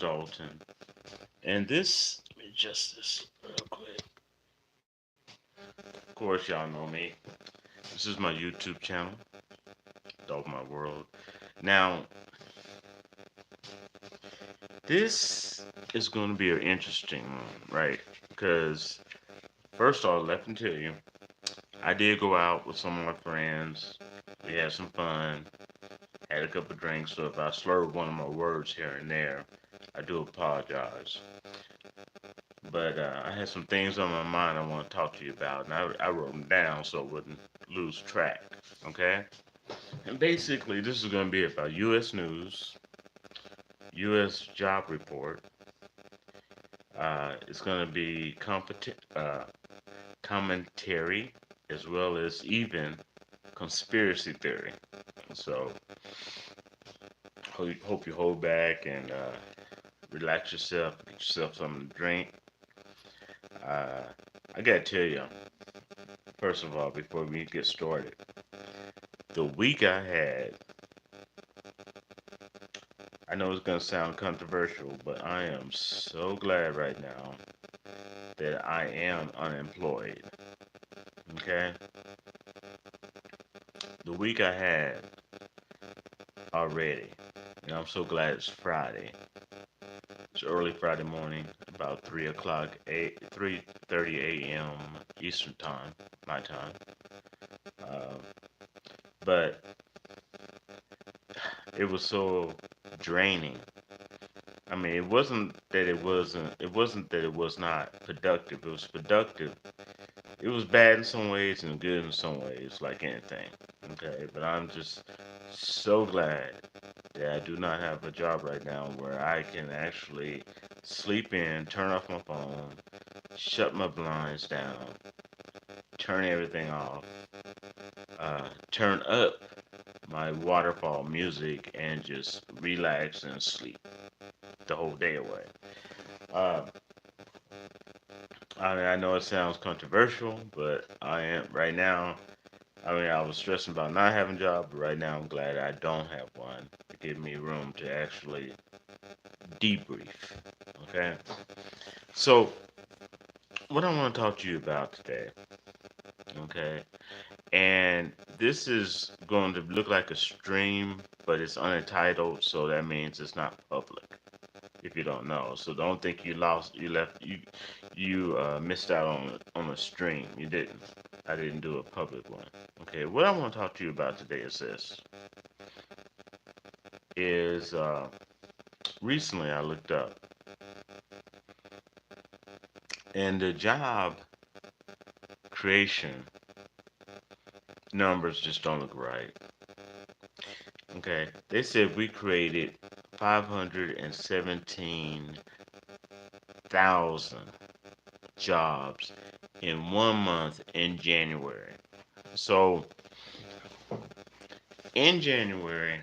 Dalton, and let me adjust this real quick. Of course, y'all know me. This is my YouTube channel, Dalton My World. Now, this is going to be an interesting one, right? Because, first off, let me tell you, I did go out with some of my friends. We had some fun, had a couple of drinks, so if I slur one of my words here and there, I do apologize. But I had some things on my mind I want to talk to you about, and I wrote them down so I wouldn't lose track. Okay? And basically, this is going to be about U.S. news, U.S. job report. It's going to be commentary as well as even conspiracy theory. So, hope you hold back and relax yourself, get yourself something to drink. Uh, I gotta tell you, first of all, before we get started, the week I had, I know it's gonna sound controversial, but I am so glad right now that I am unemployed. Okay? The week I had already, and I'm so glad it's Friday. It's early Friday morning, about 3:30 a.m. Eastern time, my time. Uh, but it was so draining. I mean, it wasn't that it was not productive. It was productive. It was bad in some ways and good in some ways, like anything. Okay, but I'm just so glad that I do not have a job right now where I can actually sleep in, turn off my phone, shut my blinds down, turn everything off, turn up my waterfall music, and just relax and sleep the whole day away. Uh, I know it sounds controversial, but I am right now. I mean, I was stressing about not having a job, but right now I'm glad I don't have one to give me room to actually debrief. Okay, so what I want to talk to you about today, okay, and this is going to look like a stream, but it's unentitled, so that means it's not public. If you don't know, so don't think you missed out on a stream. You didn't. I didn't do a public one. Okay, what I want to talk to you about today is this. Is recently I looked up, and the job creation numbers just don't look right. Okay, they said we created 517,000 jobs in 1 month in January. So in January,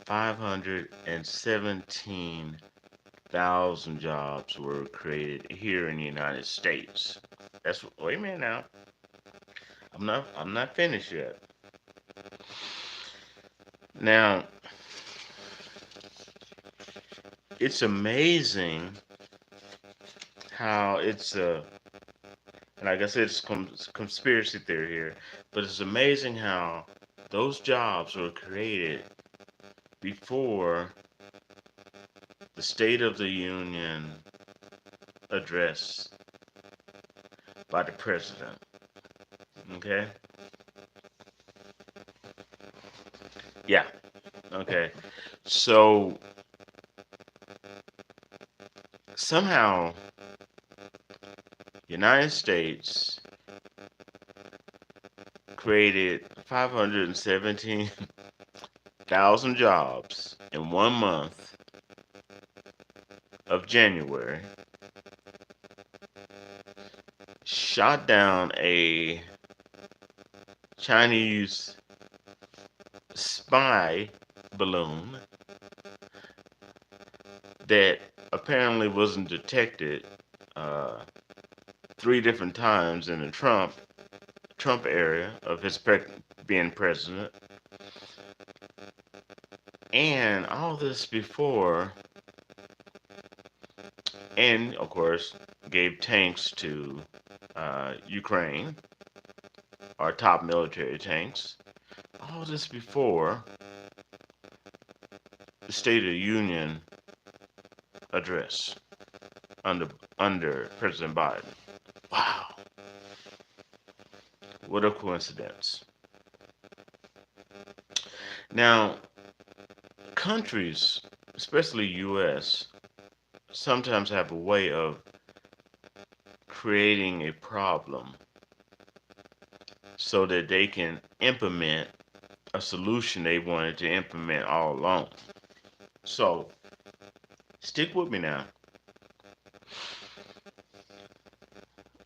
517,000 jobs were created here in the United States. Wait a minute now. I'm not finished yet. Now, it's amazing how and like I said, it's conspiracy theory here, but it's amazing how those jobs were created before the State of the Union address by the president. Okay? Yeah. Okay. So somehow United States created 517,000 jobs in 1 month of January, shot down a Chinese spy balloon that apparently wasn't detected uh, 3 different times in the Trump area of his being president, and all this before and of course gave tanks to Ukraine, our top military tanks. All this before the State of the Union address under under President Biden. Wow, what a coincidence. Now, countries, especially US, sometimes have a way of creating a problem so that they can implement a solution they wanted to implement all along. So, stick with me now.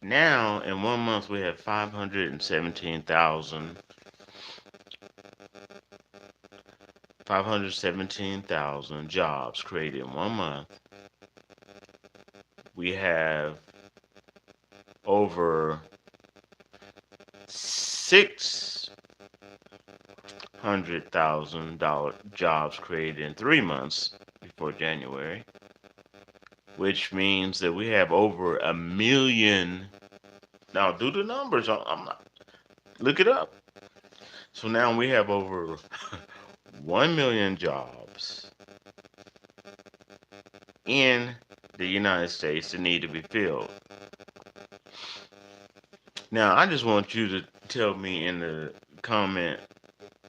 Now, in 1 month, we have 517,000 jobs created in 1 month. We have over 600,000 jobs created in 3 months before January, which means that we have over a million. Now, do the numbers. I'm not, look it up. So now we have over 1 million jobs in the United States that need to be filled. Now, I just want you to tell me in the comment,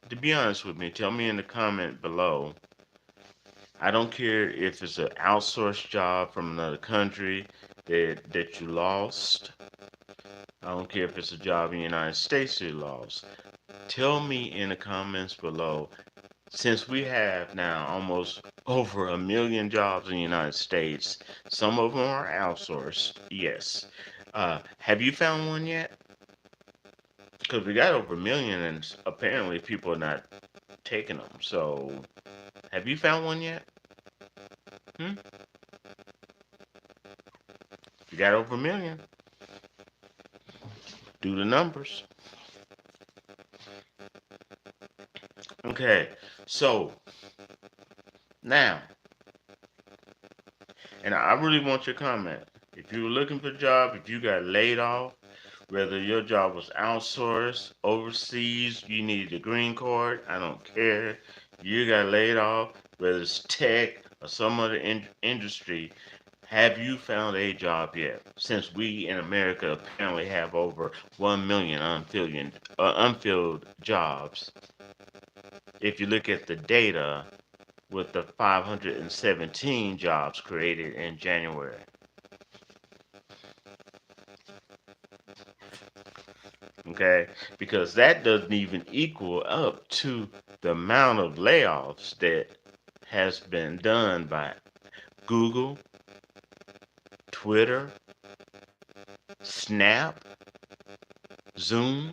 to be honest with me, tell me in the comment below. I don't care if it's an outsourced job from another country that you lost. I don't care if it's a job in the United States you lost. Tell me in the comments below, since we have now almost over a million jobs in the United States, some of them are outsourced, yes. Have you found one yet? Because we got over a million and apparently people are not taking them. So, have you found one yet? Hmm? You got over a million. Do the numbers. Okay, so now, and I really want your comment. If you were looking for a job, if you got laid off, whether your job was outsourced, overseas, you needed a green card, I don't care. You got laid off, whether it's tech or some other industry, have you found a job yet? Since we in America apparently have over 1 million unfilled jobs. If you look at the data with the 517 jobs created in January. Okay, because that doesn't even equal up to the amount of layoffs that has been done by Google, Twitter, Snap, Zoom,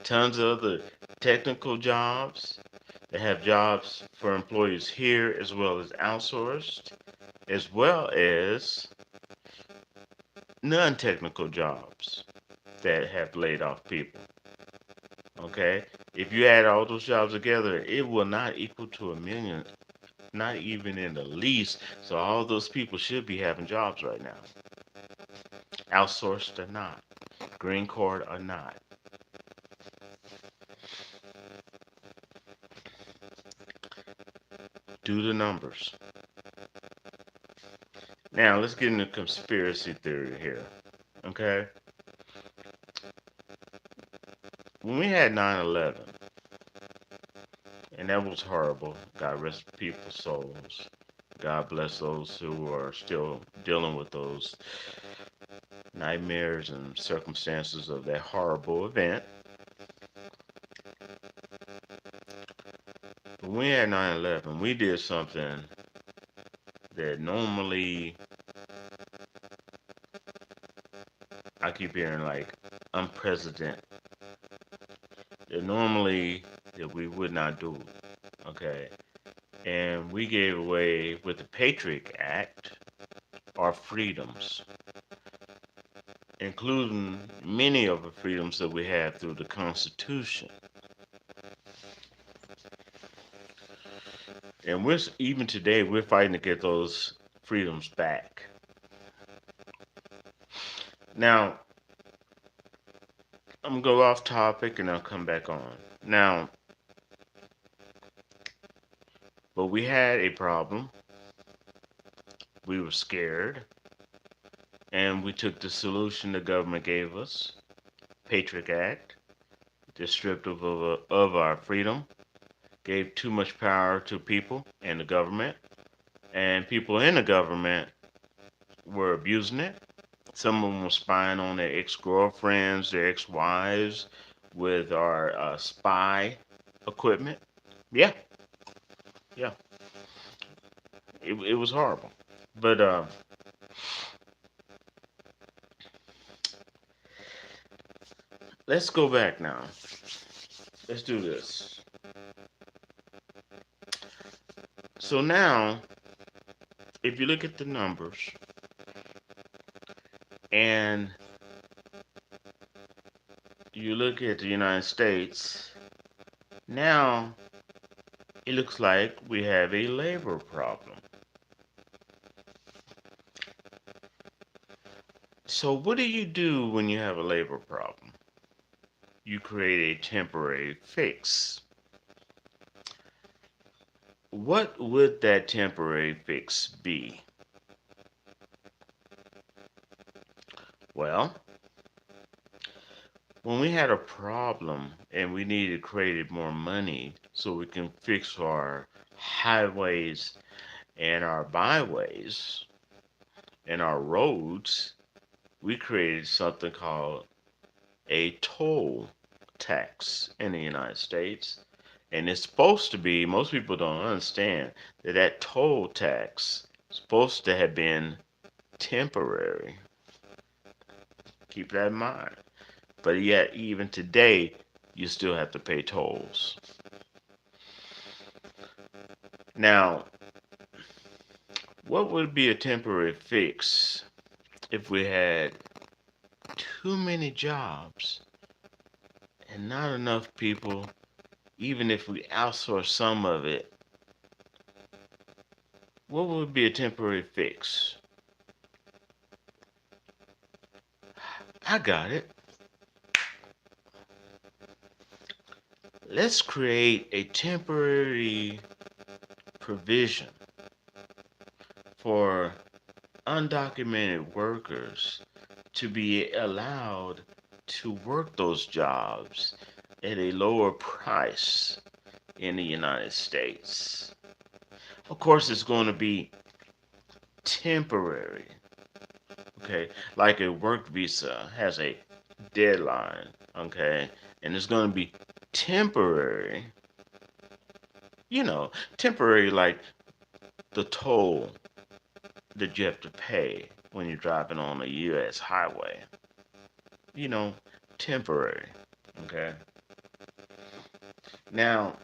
tons of other technical jobs. They have jobs for employees here as well as outsourced, as well as non-technical jobs that have laid off people. Okay, if you add all those jobs together, it will not equal to a million, not even in the least. So all those people should be having jobs right now, outsourced or not, green card or not. Do the numbers. Now let's get into conspiracy theory here. Okay, when we had 9/11, and that was horrible. God rest people's souls. God bless those who are still dealing with those nightmares and circumstances of that horrible event. When we had 9/11, we did something that normally I keep hearing like unprecedented. That normally that we would not do. Okay. And we gave away with the Patriot Act our freedoms, including many of the freedoms that we have through the Constitution. And even today, we're fighting to get those freedoms back. Now, I'm gonna go off topic and I'll come back on. Now, but we had a problem. We were scared, and we took the solution the government gave us, Patriot Act, that stripped of our freedom, gave too much power to people and the government, and people in the government were abusing it. Some of them were spying on their ex-girlfriends, their ex-wives with our spy equipment. Yeah, yeah, it was horrible. But let's go back now. Let's do this. So now, if you look at the numbers and you look at the United States, now it looks like we have a labor problem. So what do you do when you have a labor problem? You create a temporary fix. What would that temporary fix be? Well, when we had a problem and we needed created more money so we can fix our highways and our byways and our roads, we created something called a toll tax in the United States. And it's supposed to be, most people don't understand that that toll tax is supposed to have been temporary. Keep that in mind. But yet, even today, you still have to pay tolls. Now, what would be a temporary fix if we had too many jobs and not enough people, even if we outsource some of it? What would be a temporary fix? I got it. Let's create a temporary provision for undocumented workers to be allowed to work those jobs at a lower price in the United States. Of course, it's going to be temporary. Okay, like a work visa has a deadline. Okay, and it's going to be temporary. Temporary like the toll that you have to pay when you're driving on a U.S. highway. You know, temporary. Okay. Now,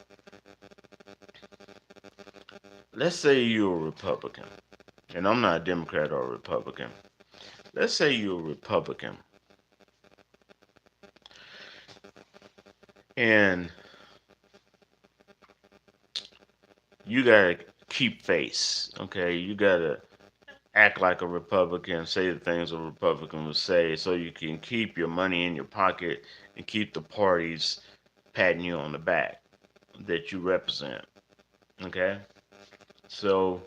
let's say you're a Republican, and I'm not a Democrat or a Republican. Let's say you're a Republican, and you gotta keep face. Okay, you gotta act like a Republican, say the things a Republican would say, so you can keep your money in your pocket and keep the parties patting you on the back that you represent. Okay? So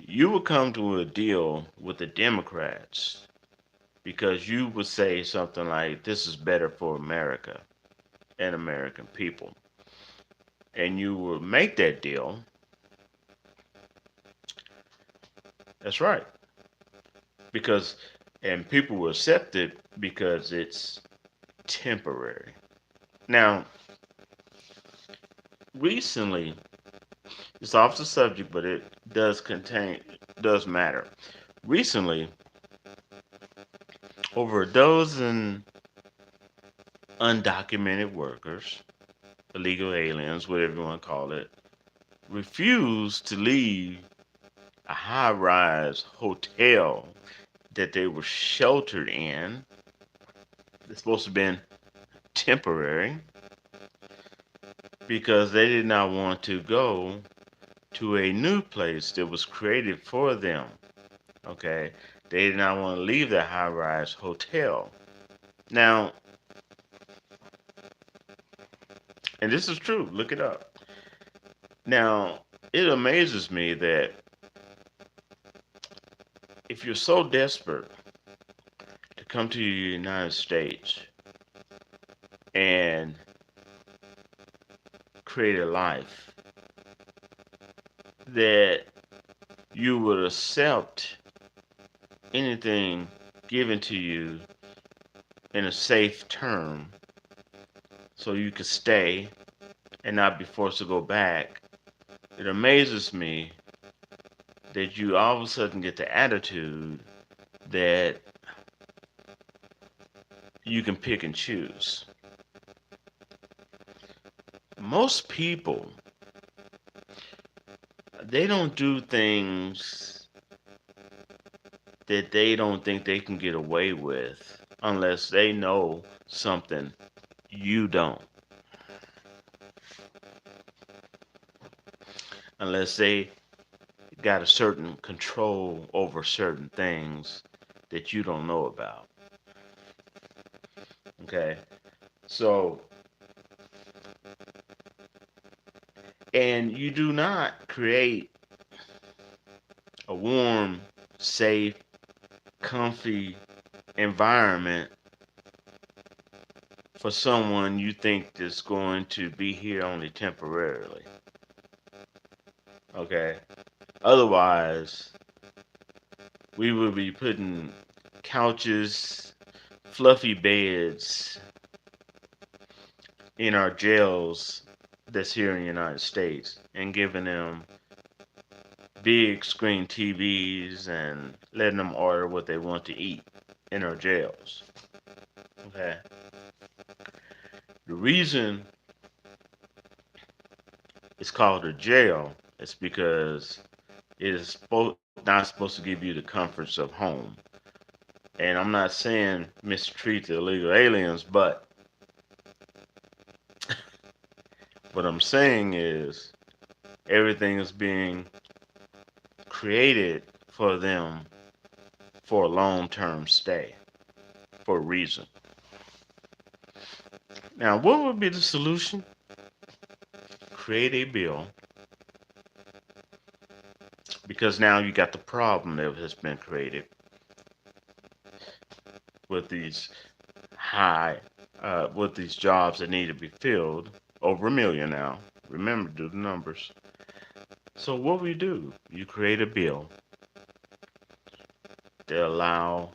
you would come to a deal with the Democrats because you would say something like, this is better for America and American people. And you will make that deal. That's right. And people will accept it because it's temporary. Now, recently, it's off the subject, but it does matter. Recently, over a dozen undocumented workers, illegal aliens, whatever you want to call it, refused to leave a high-rise hotel that they were sheltered in. It's supposed to have been temporary because they did not want to go to a new place that was created for them. Okay, they did not want to leave their high-rise hotel. Now, and this is true. Look it up. Now, it amazes me that if you're so desperate to come to the United States and create a life, that you would accept anything given to you in a safe term so you could stay and not be forced to go back. It amazes me that you all of a sudden get the attitude that you can pick and choose. Most people, they don't do things that they don't think they can get away with unless they know something you don't. Unless they got a certain control over certain things that you don't know about. Okay? So, and you do not create a warm, safe, comfy environment for someone you think is going to be here only temporarily. Okay? Otherwise, we would be putting couches, fluffy beds in our jails that's here in the United States and giving them big screen TVs and letting them order what they want to eat in our jails. Okay. The reason it's called a jail is because it is not supposed to give you the comforts of home. And I'm not saying mistreat the illegal aliens, but what I'm saying is everything is being created for them for a long-term stay, for a reason. Now, what would be the solution? Create a bill, because now you got the problem that has been created with these with these jobs that need to be filled, over 1 million now. Remember, do the numbers. So what we do, you create a bill that allow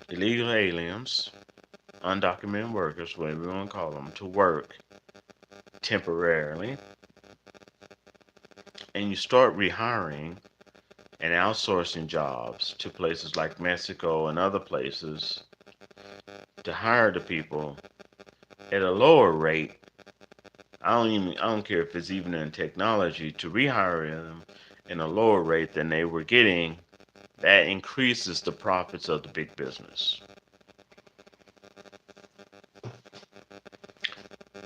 illegal aliens, undocumented workers, whatever you want to call them, to work temporarily, and you start rehiring and outsourcing jobs to places like Mexico and other places to hire the people at a lower rate. I don't care if it's even in technology, to rehire them in a lower rate than they were getting. That increases the profits of the big business.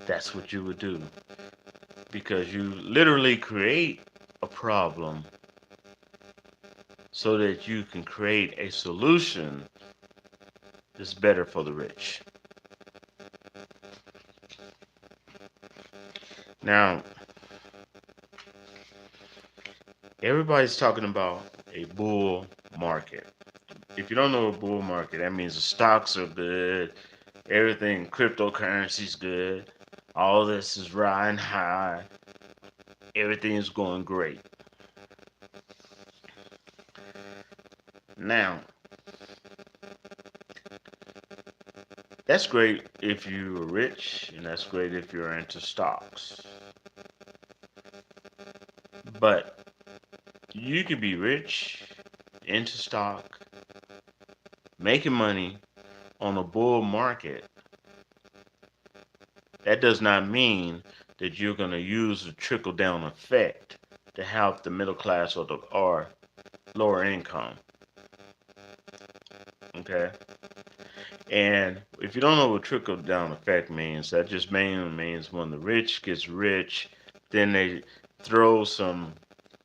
That's what you would do, because you literally create a problem so that you can create a solution that's better for the rich. Now, everybody's talking about a bull market. If you don't know a bull market, that means the stocks are good, everything, cryptocurrency's good, all this is riding high, everything is going great. Now, that's great if you're rich, and that's great if you're into stocks. But you could be rich, into stock, making money on a bull market. That does not mean that you're going to use the trickle down effect to help the middle class or lower income. Okay? And if you don't know what trickle down effect means, that just mainly means when the rich gets rich, then throw some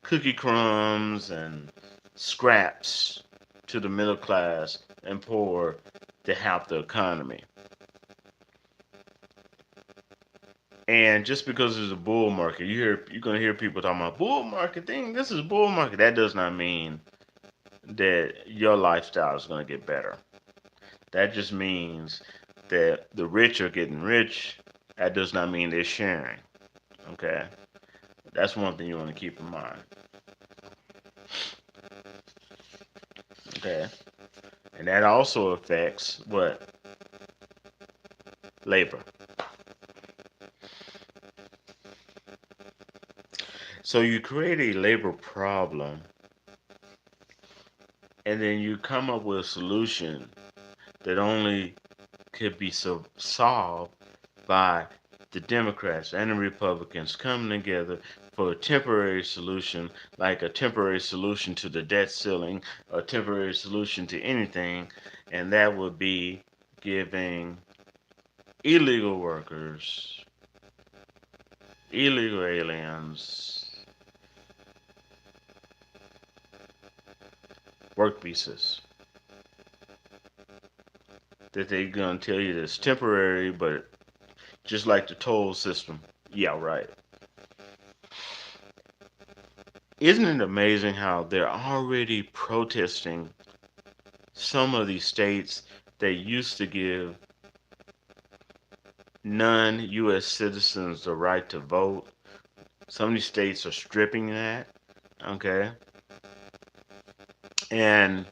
cookie crumbs and scraps to the middle class and poor to help the economy. And just because it's a bull market, you're gonna hear people talking about bull market thing. This is bull market. That does not mean that your lifestyle is gonna get better. That just means that the rich are getting rich. That does not mean they're sharing. Okay, that's one thing you want to keep in mind. Okay, and that also affects what labor. So you create a labor problem, and then you come up with a solution that only could be solved by the Democrats and the Republicans coming together for a temporary solution, like a temporary solution to the debt ceiling, a temporary solution to anything, and that would be giving illegal workers, illegal aliens, work visas. That they're gonna tell you that it's temporary, but just like the toll system. Yeah, right. Isn't it amazing how they're already protesting some of these states that used to give non-U.S. citizens the right to vote? Some of these states are stripping that, okay? And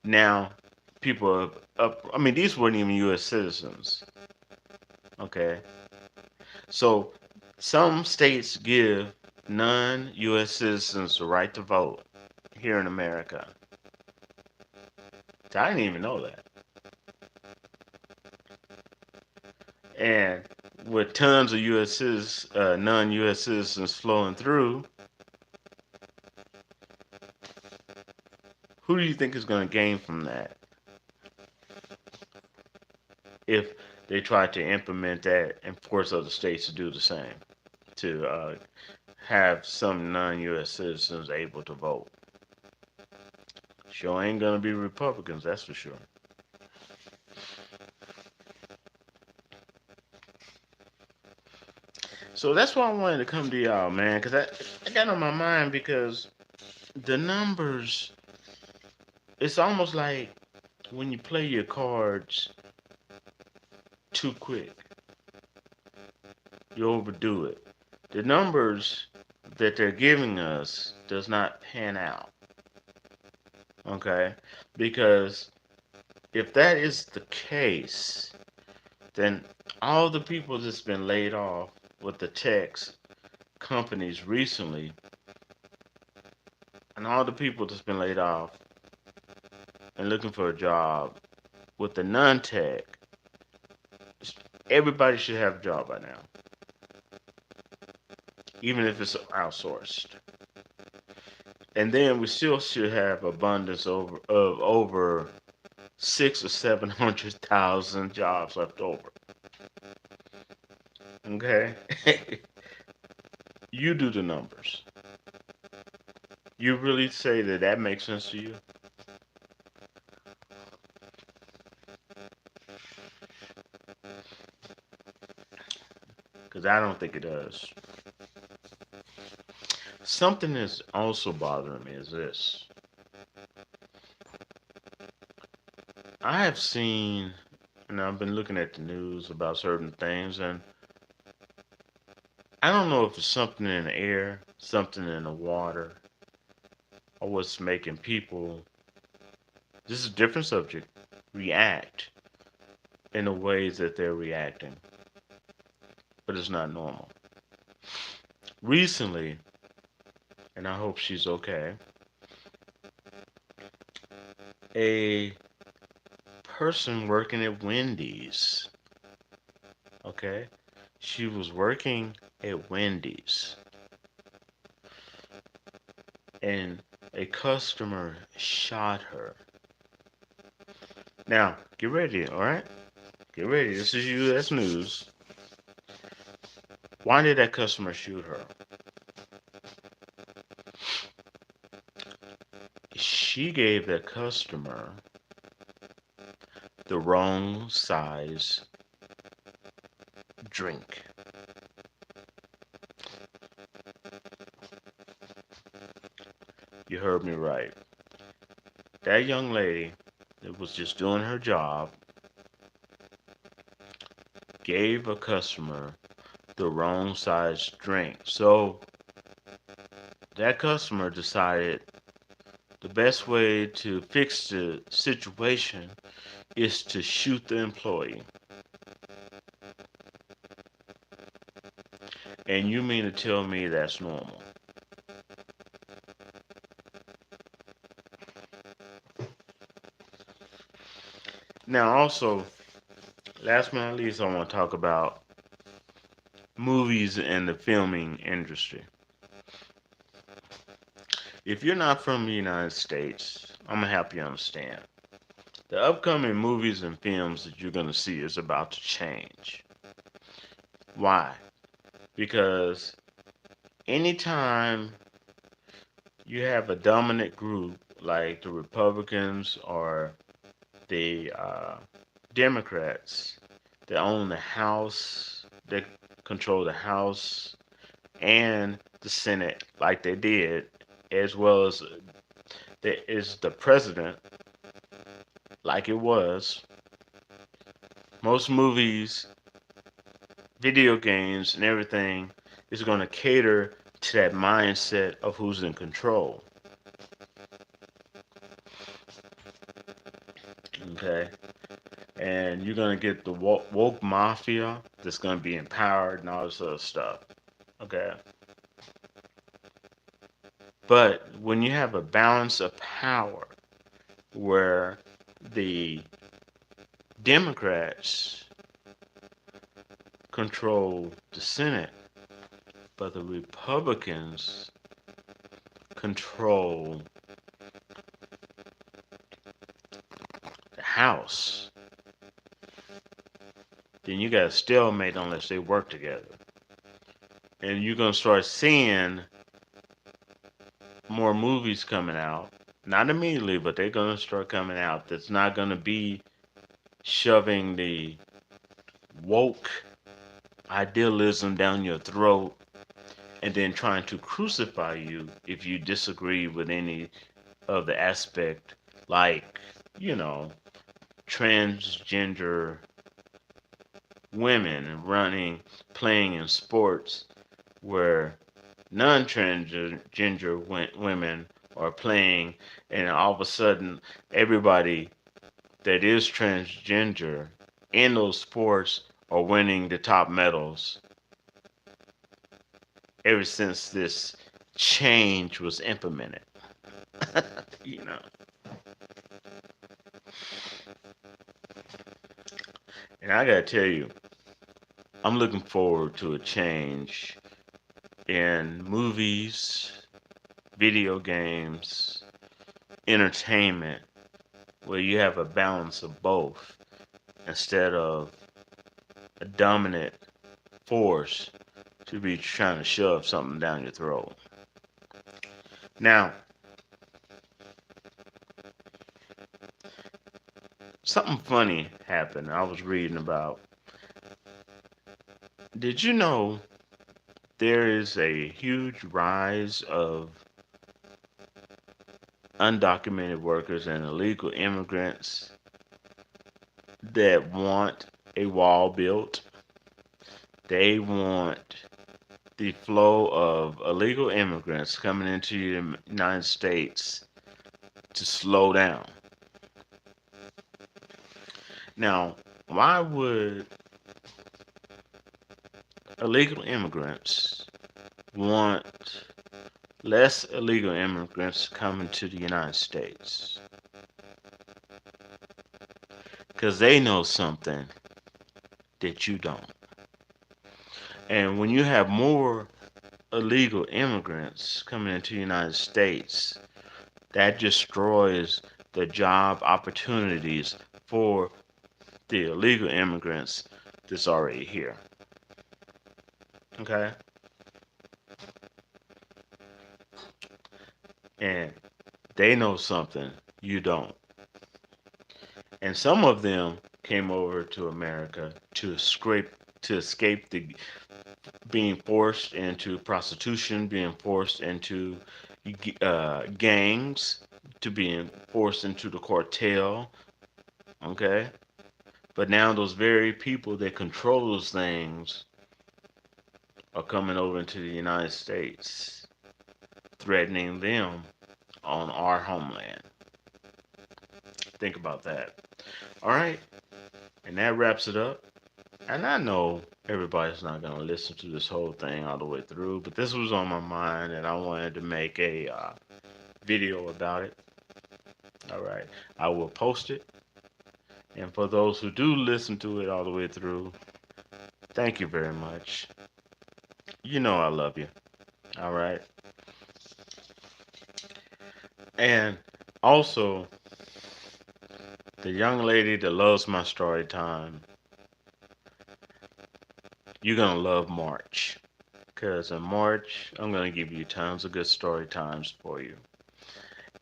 now people are up. I mean, these weren't even U.S. citizens, okay? So some states give non-U.S. citizens the right to vote here in America. I didn't even know that. And with tons of non-U.S. citizens flowing through, who do you think is going to gain from that if they try to implement that and force other states to do the same, to have some non-U.S. citizens able to vote? Sure ain't going to be Republicans, that's for sure. So that's why I wanted to come to y'all, man, because I got on my mind because the numbers, it's almost like when you play your cards too quick, you overdo it. The numbers that they're giving us does not pan out, okay? Because if that is the case, then all the people that's been laid off with the tech companies recently, and all the people that's been laid off and looking for a job with the non-tech, everybody should have a job by now, even if it's outsourced. And then we still should have abundance of over 600,000 or 700,000 jobs left over. Okay, you do the numbers. You really say that that makes sense to you? Because I don't think it does. Something that's also bothering me is this. I have seen, and I've been looking at the news about certain things, and I don't know if it's something in the air, something in the water, or what's making people, this is a different subject, react in the ways that they're reacting. But it's not normal. Recently, and I hope she's okay, a person working at Wendy's, okay? She was working at Wendy's, and a customer shot her. Now, get ready, all right? Get ready. This is U.S. News. Why did that customer shoot her? she gave the customer the wrong size drink. You heard me right. That young lady that was just doing her job gave a customer the wrong size drink. So that customer decided the best way to fix the situation is to shoot the employee. And you mean to tell me that's normal? Now, also, last but not least, I want to talk about movies and the filming industry. If you're not from the United States, I'm going to help you understand. The upcoming movies and films that you're going to see is about to change. Why? Because anytime you have a dominant group like the Republicans or the Democrats that own the House, that control the House and the Senate, like they did, as well as there is the president, like it was. Most movies, video games, and everything is going to cater to that mindset of who's in control. Okay? And you're going to get the woke mafia that's going to be empowered and all this other stuff. Okay? But when you have a balance of power where the Democrats control the Senate, but the Republicans control the House, then you got a stalemate unless they work together. And you're going to start seeing more movies coming out. Not immediately, but they're going to start coming out. That's not going to be shoving the woke idealism down your throat and then trying to crucify you if you disagree with any of the aspect, like, you know, transgender women playing in sports where non-transgender women are playing, and all of a sudden everybody that is transgender in those sports are winning the top medals ever since this change was implemented. you know. And I gotta tell you, I'm looking forward to a change in movies, video games, entertainment, where you have a balance of both instead of a dominant force to be trying to shove something down your throat. Now, something funny happened. I was reading about. Did you know there is a huge rise of undocumented workers and illegal immigrants that want a wall built? They want the flow of illegal immigrants coming into the United States to slow down. Now, why would illegal immigrants want less illegal immigrants coming to the United States? Because they know something that you don't. And when you have more illegal immigrants coming into the United States, that destroys the job opportunities for the illegal immigrants that's already here. Okay? And They know something you don't. And some of them came over to America to escape the being forced into prostitution, being forced into gangs, to being forced into the cartel. Okay, but now those very people that control those things are coming over into the United States, threatening them on our homeland. Think about that. All right, and that wraps it up. And I know everybody's not going to listen to this whole thing all the way through, but this was on my mind and I wanted to make a video about it. All right. I will post it. And for those who do listen to it all the way through, thank you very much. You know I love you. All right. And also, the young lady that loves my story time, you're going to love March. Because in March, I'm going to give you tons of good story times for you.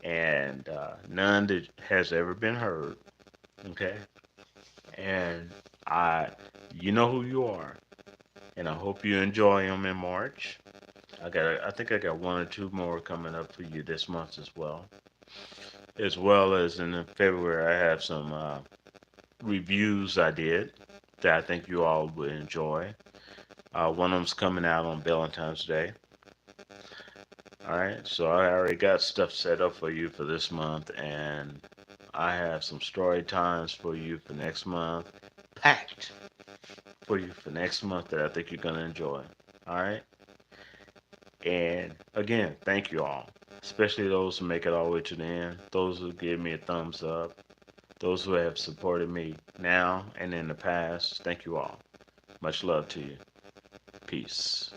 And none that has ever been heard. Okay? And I, you know who you are. And I hope you enjoy them in March. I think I got one or two more coming up for you this month as well. As well as in February, I have some reviews I did that I think you all would enjoy. One of them's coming out on Valentine's Day. All right, so I already got stuff set up for you for this month, and I have some story times for you for next month, packed for you for next month that I think you're gonna enjoy. All right, and again, thank you all, especially those who make it all the way to the end, those who give me a thumbs up, those who have supported me now and in the past. Thank you all. Much love to you. Peace.